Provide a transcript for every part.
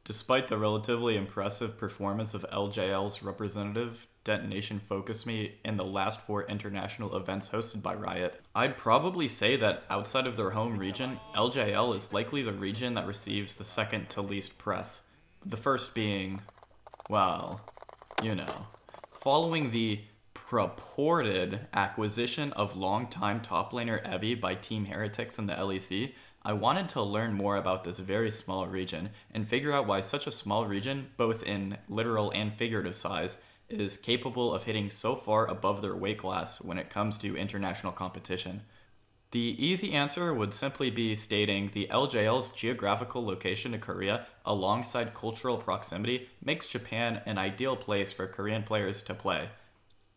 Despite the relatively impressive performance of LJL's representative, Detonation FocusMid, in the last 4 international events hosted by Riot, I'd probably say that outside of their home region, LJL is likely the region that receives the second to least press. The first being, well, you know. Following the purported acquisition of longtime top laner Evi by Team Heretics in the LEC, I wanted to learn more about this very small region and figure out why such a small region, both in literal and figurative size, is capable of hitting so far above their weight class when it comes to international competition. The easy answer would simply be stating the LJL's geographical location to Korea alongside cultural proximity makes Japan an ideal place for Korean players to play.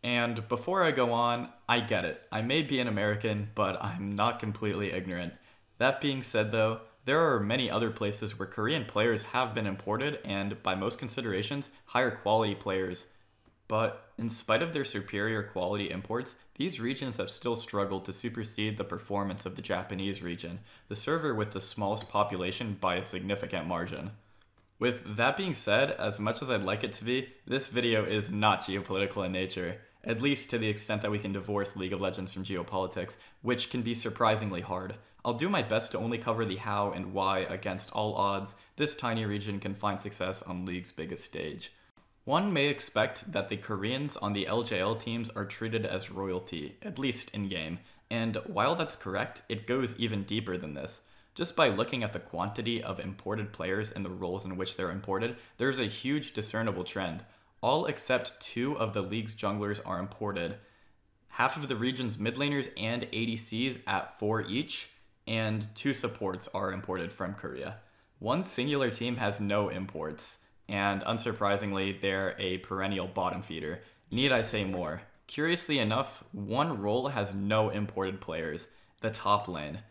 And before I go on, I get it. I may be an American, but I'm not completely ignorant. That being said though, there are many other places where Korean players have been imported and, by most considerations, higher quality players. But in spite of their superior quality imports, these regions have still struggled to supersede the performance of the Japanese region, the server with the smallest population by a significant margin. With that being said, as much as I'd like it to be, this video is not geopolitical in nature, at least to the extent that we can divorce League of Legends from geopolitics, which can be surprisingly hard. I'll do my best to only cover the how and why against all odds this tiny region can find success on League's biggest stage. One may expect that the Koreans on the LJL teams are treated as royalty, at least in-game, and while that's correct, it goes even deeper than this. Just by looking at the quantity of imported players and the roles in which they're imported, there's a huge discernible trend. All except 2 of the league's junglers are imported. Half of the region's mid laners and ADCs at 4 each, and 2 supports are imported from Korea. One singular team has no imports, and unsurprisingly, they're a perennial bottom feeder. Need I say more? Curiously enough, one role has no imported players, the top lane.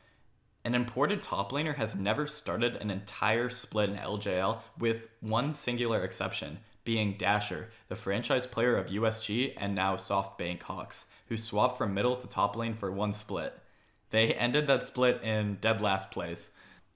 An imported top laner has never started an entire split in LJL, with one singular exception, being Dasher, the franchise player of USG and now SoftBank Hawks, who swapped from middle to top lane for one split. They ended that split in dead last place.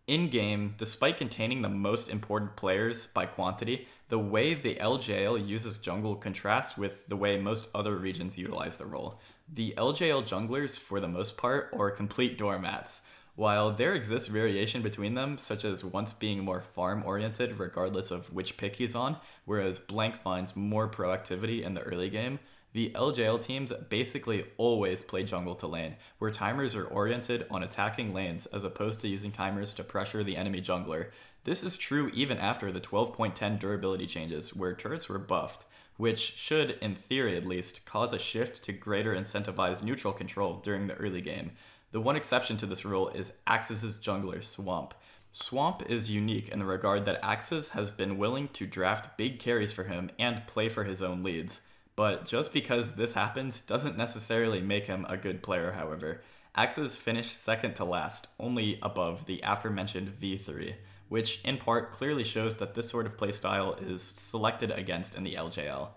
In-game, despite containing the most important players by quantity, the way the LJL uses jungle contrasts with the way most other regions utilize the role. The LJL junglers, for the most part, are complete doormats. While there exists variation between them, such as once being more farm-oriented regardless of which pick he's on, whereas Blank finds more proactivity in the early game, the LJL teams basically always play jungle to lane, where timers are oriented on attacking lanes as opposed to using timers to pressure the enemy jungler. This is true even after the 12.10 durability changes, where turrets were buffed, which should, in theory at least, cause a shift to greater incentivized neutral control during the early game. The one exception to this rule is Axis' jungler, Swamp. Swamp is unique in the regard that Axis has been willing to draft big carries for him and play for his own leads. But just because this happens doesn't necessarily make him a good player, however. Axis finished second to last, only above the aforementioned V3, which in part clearly shows that this sort of playstyle is selected against in the LJL.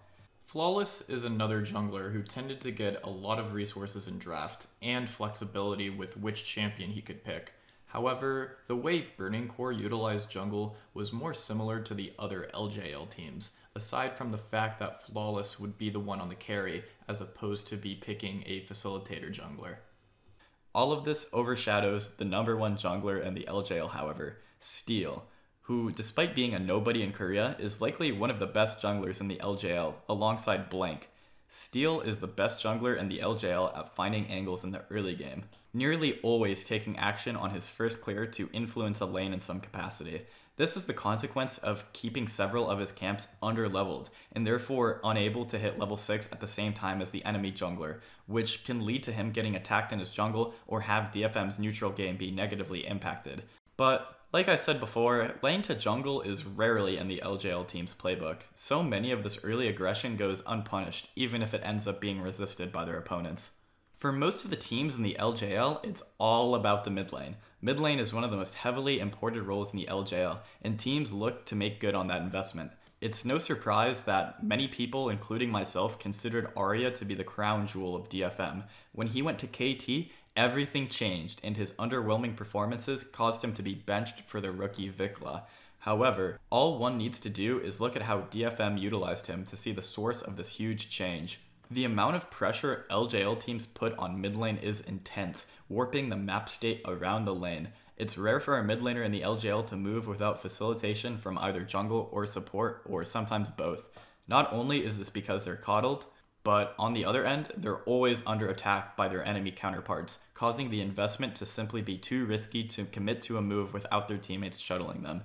Flawless is another jungler who tended to get a lot of resources in draft, and flexibility with which champion he could pick. However, the way Burning Core utilized jungle was more similar to the other LJL teams, aside from the fact that Flawless would be the one on the carry, as opposed to be picking a facilitator jungler. All of this overshadows the #1 jungler in the LJL, however, Steel, who, despite being a nobody in Korea, is likely one of the best junglers in the LJL, alongside Blank. Steel is the best jungler in the LJL at finding angles in the early game, nearly always taking action on his first clear to influence a lane in some capacity. This is the consequence of keeping several of his camps under-leveled, and therefore unable to hit level 6 at the same time as the enemy jungler, which can lead to him getting attacked in his jungle or have DFM's neutral game be negatively impacted. But like I said before, lane to jungle is rarely in the LJL team's playbook. So many of this early aggression goes unpunished, even if it ends up being resisted by their opponents. For most of the teams in the LJL, it's all about the mid lane. Mid lane is one of the most heavily imported roles in the LJL, and teams look to make good on that investment. It's no surprise that many people, including myself, considered Arya to be the crown jewel of DFM. When he went to KT, everything changed, and his underwhelming performances caused him to be benched for the rookie Vikla. However, all one needs to do is look at how DFM utilized him to see the source of this huge change. The amount of pressure LJL teams put on mid lane is intense, warping the map state around the lane. It's rare for a mid laner in the LJL to move without facilitation from either jungle or support, or sometimes both. Not only is this because they're coddled, but on the other end, they're always under attack by their enemy counterparts, causing the investment to simply be too risky to commit to a move without their teammates shuttling them.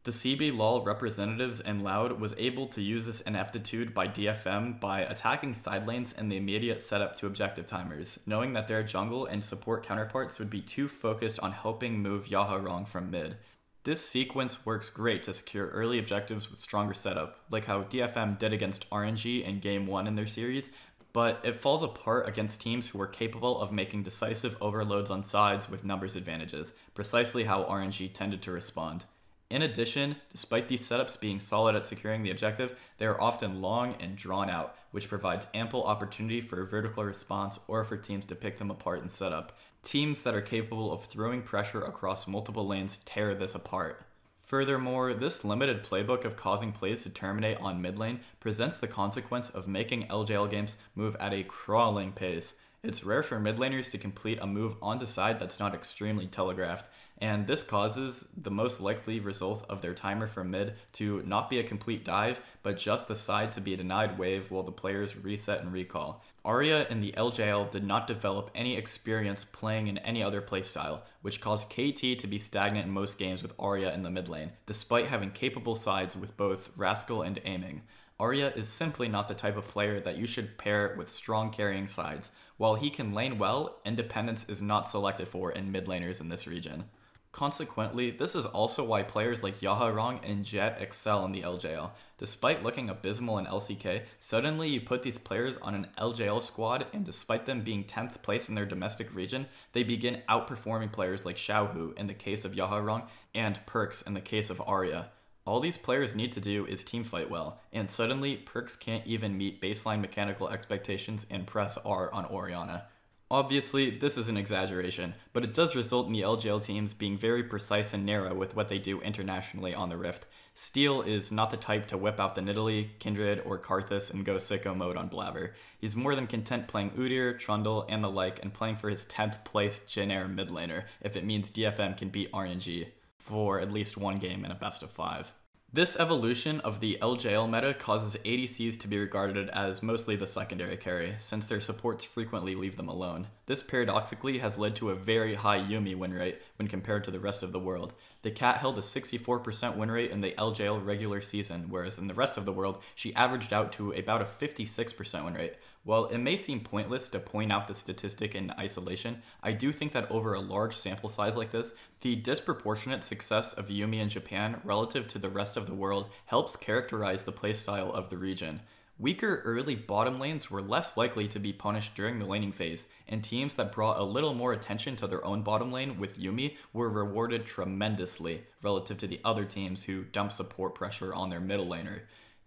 The CB LoL representatives and Loud was able to use this ineptitude by DFM by attacking side lanes in the immediate setup to objective timers, knowing that their jungle and support counterparts would be too focused on helping move Yaharong from mid. This sequence works great to secure early objectives with stronger setup, like how DFM did against RNG in Game 1 in their series, but it falls apart against teams who are capable of making decisive overloads on sides with numbers advantages, precisely how RNG tended to respond. In addition, despite these setups being solid at securing the objective, they are often long and drawn out, which provides ample opportunity for a vertical response or for teams to pick them apart in setup. Teams that are capable of throwing pressure across multiple lanes tear this apart. Furthermore, this limited playbook of causing plays to terminate on mid lane presents the consequence of making LJL games move at a crawling pace. It's rare for mid laners to complete a move onto side that's not extremely telegraphed, and this causes the most likely result of their timer from mid to not be a complete dive, but just the side to be a denied wave while the players reset and recall. Arya in the LJL did not develop any experience playing in any other playstyle, which caused KT to be stagnant in most games with Arya in the mid lane, despite having capable sides with both Rascal and aiming. Arya is simply not the type of player that you should pair with strong carrying sides. While he can lane well, independence is not selected for in mid laners in this region. Consequently, this is also why players like Yaharong and Jet excel in the LJL. Despite looking abysmal in LCK, suddenly you put these players on an LJL squad, and despite them being 10th place in their domestic region, they begin outperforming players like Xiaohu in the case of Yaharong and Perks in the case of Arya. All these players need to do is teamfight well, and suddenly Perks can't even meet baseline mechanical expectations and press R on Orianna. Obviously, this is an exaggeration, but it does result in the LGL teams being very precise and narrow with what they do internationally on the Rift. Steel is not the type to whip out the Nidalee, Kindred, or Karthus and go sicko mode on Blabber. He's more than content playing Udyr, Trundle, and the like, and playing for his 10th place Jhin Air mid laner if it means DFM can beat RNG for at least one game in a best of 5. This evolution of the LJL meta causes ADCs to be regarded as mostly the secondary carry, since their supports frequently leave them alone. This paradoxically has led to a very high Yuumi win rate when compared to the rest of the world. The cat held a 64% win rate in the LJL regular season, whereas in the rest of the world, she averaged out to about a 56% win rate. While it may seem pointless to point out the statistic in isolation, I do think that over a large sample size like this, the disproportionate success of Yuumi in Japan relative to the rest of the world helps characterize the playstyle of the region. Weaker early bottom lanes were less likely to be punished during the laning phase, and teams that brought a little more attention to their own bottom lane with Yuumi were rewarded tremendously relative to the other teams who dumped support pressure on their middle laner.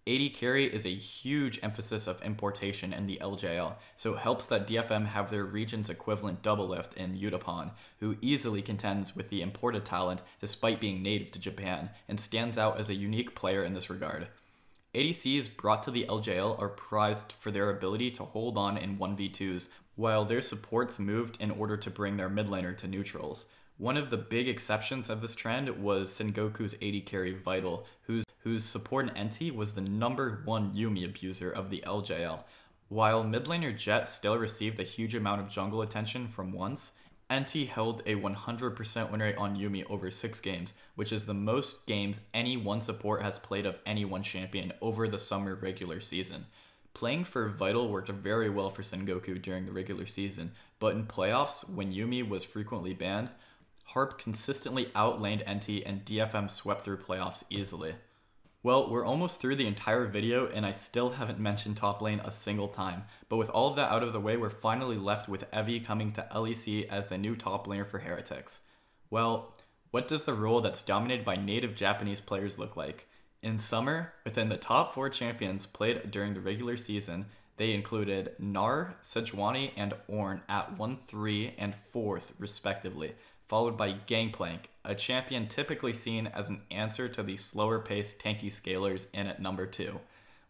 AD carry is a huge emphasis of importation in the LJL, so it helps that DFM have their region's equivalent double lift in Yutapon, who easily contends with the imported talent despite being native to Japan, and stands out as a unique player in this regard. ADCs brought to the LJL are prized for their ability to hold on in 1v2s, while their supports moved in order to bring their mid laner to neutrals. One of the big exceptions of this trend was Sengoku's AD carry Vital, whose support in NT was the #1 Yuumi abuser of the LJL. While mid laner Jet still received a huge amount of jungle attention from once, NT held a 100% win rate on Yuumi over 6 games, which is the most games any one support has played of any one champion over the summer regular season. Playing for Vital worked very well for Sengoku during the regular season, but in playoffs, when Yuumi was frequently banned, Harp consistently outlaned NT and DFM swept through playoffs easily. Well, we're almost through the entire video and I still haven't mentioned top lane a single time, but with all of that out of the way, we're finally left with Evie coming to LEC as the new top laner for Heretics. Well, what does the role that's dominated by native Japanese players look like? In summer, within the top 4 champions played during the regular season, they included Gnar, Sejuani, and Ornn at 1, 3, and 4th respectively. followed by Gangplank, a champion typically seen as an answer to the slower-paced tanky scalers, in at number 2.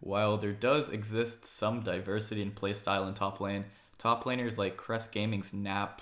While there does exist some diversity in playstyle in top lane, top laners like Crest Gaming's Nap,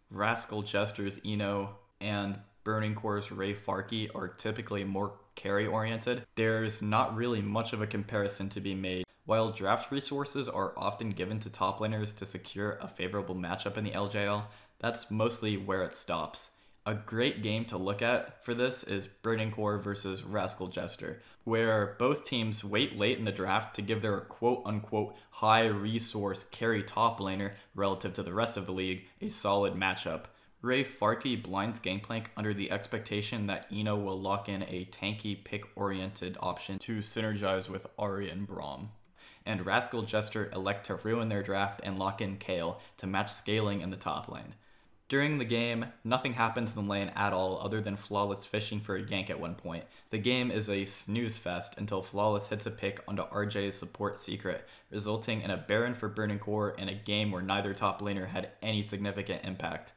Rascal Jester's Eno, and Burning Core's Ray Farkey are typically more carry-oriented. There's not really much of a comparison to be made. While draft resources are often given to top laners to secure a favorable matchup in the LJL, that's mostly where it stops. A great game to look at for this is Burning Core versus Rascal Jester, where both teams wait late in the draft to give their quote-unquote high-resource carry top laner relative to the rest of the league a solid matchup. Ray Farkey blinds Gangplank under the expectation that Eno will lock in a tanky pick-oriented option to synergize with Ahri and Braum, and Rascal Jester elect to ruin their draft and lock in Kayle to match scaling in the top lane. During the game, nothing happens in the lane at all other than Flawless fishing for a gank at one point. The game is a snooze fest until Flawless hits a pick onto RJ's support secret, resulting in a Baron for Burning Core in a game where neither top laner had any significant impact.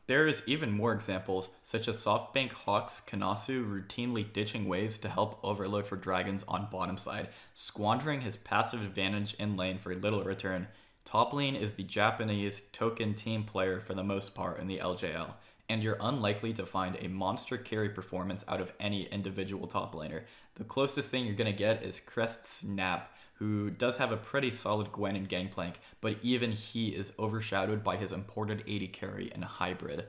There is even more examples, such as SoftBank Hawk's Kanasu routinely ditching waves to help overload for dragons on bottom side, squandering his passive advantage in lane for little return. Top lane is the Japanese token team player for the most part in the LJL, and you're unlikely to find a monster carry performance out of any individual top laner. The closest thing you're going to get is Crest's Nap, who does have a pretty solid Gwen and Gangplank, but even he is overshadowed by his imported 80 carry and hybrid.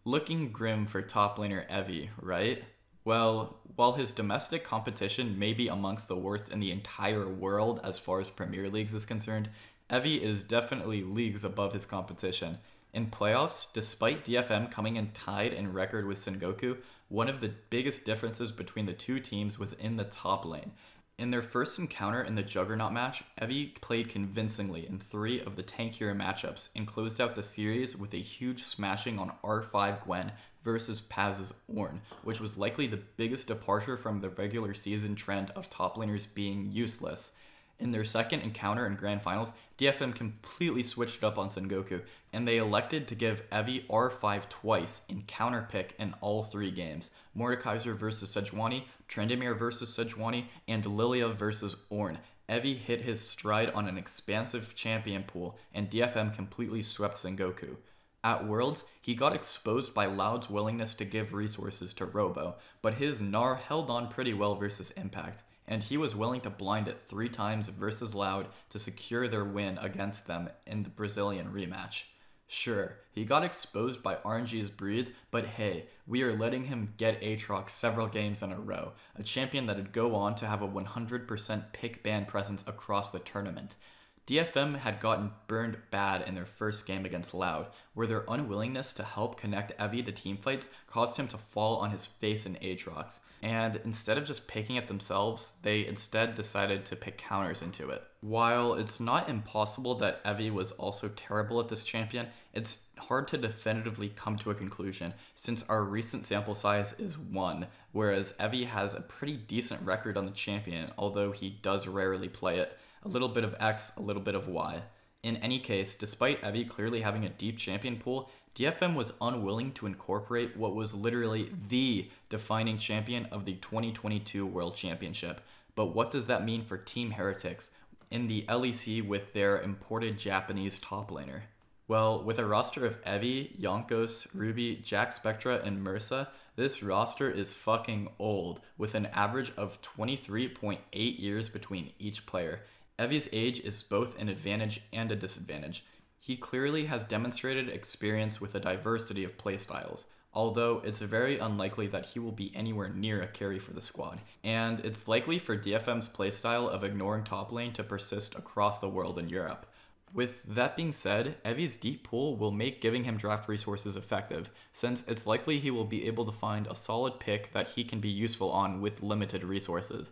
Looking grim for top laner Evi, right? Well, while his domestic competition may be amongst the worst in the entire world as far as Premier Leagues is concerned, Evi is definitely leagues above his competition. In playoffs, despite DFM coming in tied in record with Sengoku, one of the biggest differences between the two teams was in the top lane. In their first encounter in the Juggernaut match, Evi played convincingly in 3 of the tankier matchups and closed out the series with a huge smashing on R5 Gwen versus Paz's Ornn, which was likely the biggest departure from the regular season trend of top laners being useless. In their second encounter in Grand Finals, DFM completely switched it up on Sengoku, and they elected to give Evi R5 twice in counter pick in all 3 games. Mordekaiser versus Sejuani, Trendemir versus Sejuani, and Lilia versus Ornn. Evi hit his stride on an expansive champion pool, and DFM completely swept Sengoku. At Worlds, he got exposed by Loud's willingness to give resources to Robo, but his Gnar held on pretty well versus Impact, and he was willing to blind it 3 times versus Loud to secure their win against them in the Brazilian rematch. Sure, he got exposed by RNG's Breathe, but hey, we are letting him get Aatrox several games in a row, a champion that would go on to have a 100% pick ban presence across the tournament. DFM had gotten burned bad in their first game against Loud, where their unwillingness to help connect Evi to teamfights caused him to fall on his face in Aatrox, and instead of just picking it themselves, they instead decided to pick counters into it. While it's not impossible that Evi was also terrible at this champion, it's hard to definitively come to a conclusion, since our recent sample size is 1, whereas Evi has a pretty decent record on the champion, although he does rarely play it. A little bit of X, a little bit of Y. In any case, despite Evi clearly having a deep champion pool, DFM was unwilling to incorporate what was literally the defining champion of the 2022 World Championship. But what does that mean for Team Heretics in the LEC with their imported Japanese top laner? Well, with a roster of Evi, Yonkos, Ruby, Jack Spectra, and Mursa, this roster is fucking old, with an average of 23.8 years between each player. Evi's age is both an advantage and a disadvantage. He clearly has demonstrated experience with a diversity of playstyles, although it's very unlikely that he will be anywhere near a carry for the squad, and it's likely for DFM's playstyle of ignoring top lane to persist across the world in Europe. With that being said, Evi's deep pool will make giving him draft resources effective, since it's likely he will be able to find a solid pick that he can be useful on with limited resources.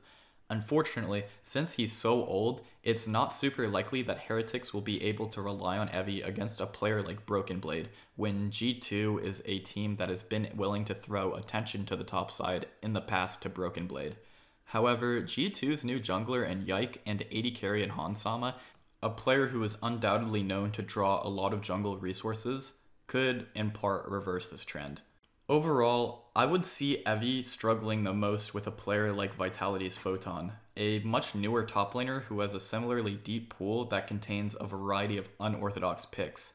Unfortunately, since he's so old, it's not super likely that Heretics will be able to rely on Evi against a player like Broken Blade, when G2 is a team that has been willing to throw attention to the top side in the past to Broken Blade. However, G2's new jungler and Yike and AD carry in Hansama, a player who is undoubtedly known to draw a lot of jungle resources, could in part reverse this trend. Overall, I would see Evi struggling the most with a player like Vitality's Photon, a much newer top laner who has a similarly deep pool that contains a variety of unorthodox picks.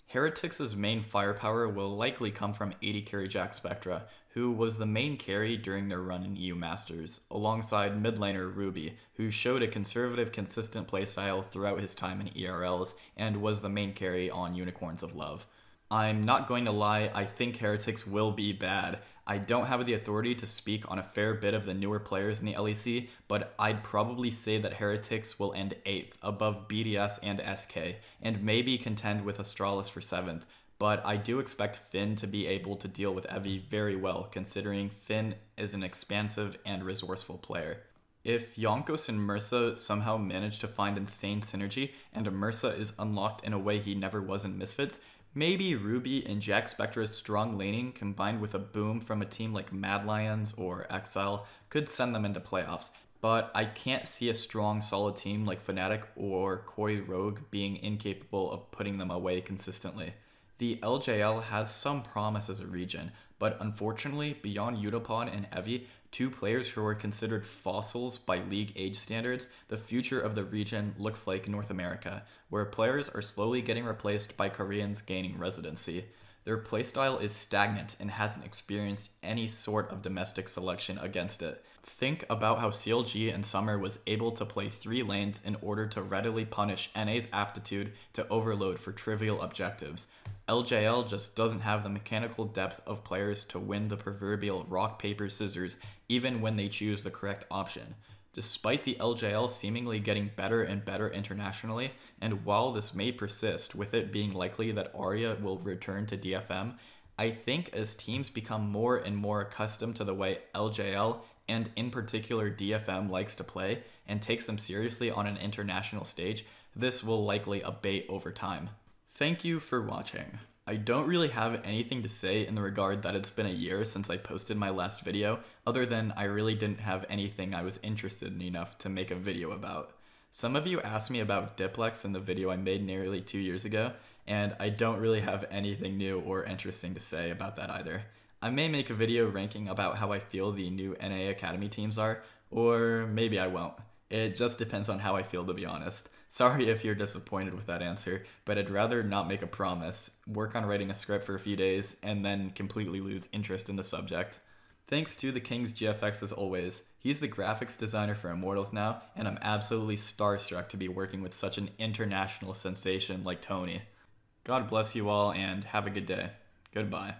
Heretics' main firepower will likely come from AD carry Jack Spectra, who was the main carry during their run in EU Masters, alongside mid laner Ruby, who showed a conservative, consistent playstyle throughout his time in ERLs and was the main carry on Unicorns of Love. I'm not going to lie, I think Heretics will be bad. I don't have the authority to speak on a fair bit of the newer players in the LEC, but I'd probably say that Heretics will end 8th, above BDS and SK, and maybe contend with Astralis for 7th. But I do expect Finn to be able to deal with Evi very well, considering Finn is an expansive and resourceful player. If Yonkos and Mursa somehow manage to find insane synergy, and Mursa is unlocked in a way he never was in Misfits, maybe Ruby and Jack Spectra's strong laning combined with a boom from a team like Mad Lions or Exile could send them into playoffs. But I can't see a strong, solid team like Fnatic or Koi Rogue being incapable of putting them away consistently. The LJL has some promise as a region, but unfortunately, beyond Utapon and Evi, two players who are considered fossils by league age standards, the future of the region looks like North America, where players are slowly getting replaced by Koreans gaining residency. Their playstyle is stagnant and hasn't experienced any sort of domestic selection against it. Think about how CLG and Summer was able to play 3 lanes in order to readily punish NA's aptitude to overload for trivial objectives. LJL just doesn't have the mechanical depth of players to win the proverbial rock, paper, scissors, even when they choose the correct option. Despite the LJL seemingly getting better and better internationally, and while this may persist, with it being likely that Arya will return to DFM, I think as teams become more and more accustomed to the way LJL, and in particular DFM, likes to play, and takes them seriously on an international stage, this will likely abate over time. Thank you for watching. I don't really have anything to say in the regard that it's been a year since I posted my last video, other than I really didn't have anything I was interested in enough to make a video about. Some of you asked me about Diplex in the video I made nearly 2 years ago, and I don't really have anything new or interesting to say about that either. I may make a video ranking about how I feel the new NA Academy teams are, or maybe I won't. It just depends on how I feel, to be honest. Sorry if you're disappointed with that answer, but I'd rather not make a promise, work on writing a script for a few days, and then completely lose interest in the subject. Thanks to the King's GFX as always. He's the graphics designer for Immortals now, and I'm absolutely starstruck to be working with such an international sensation like Tony. God bless you all, and have a good day. Goodbye.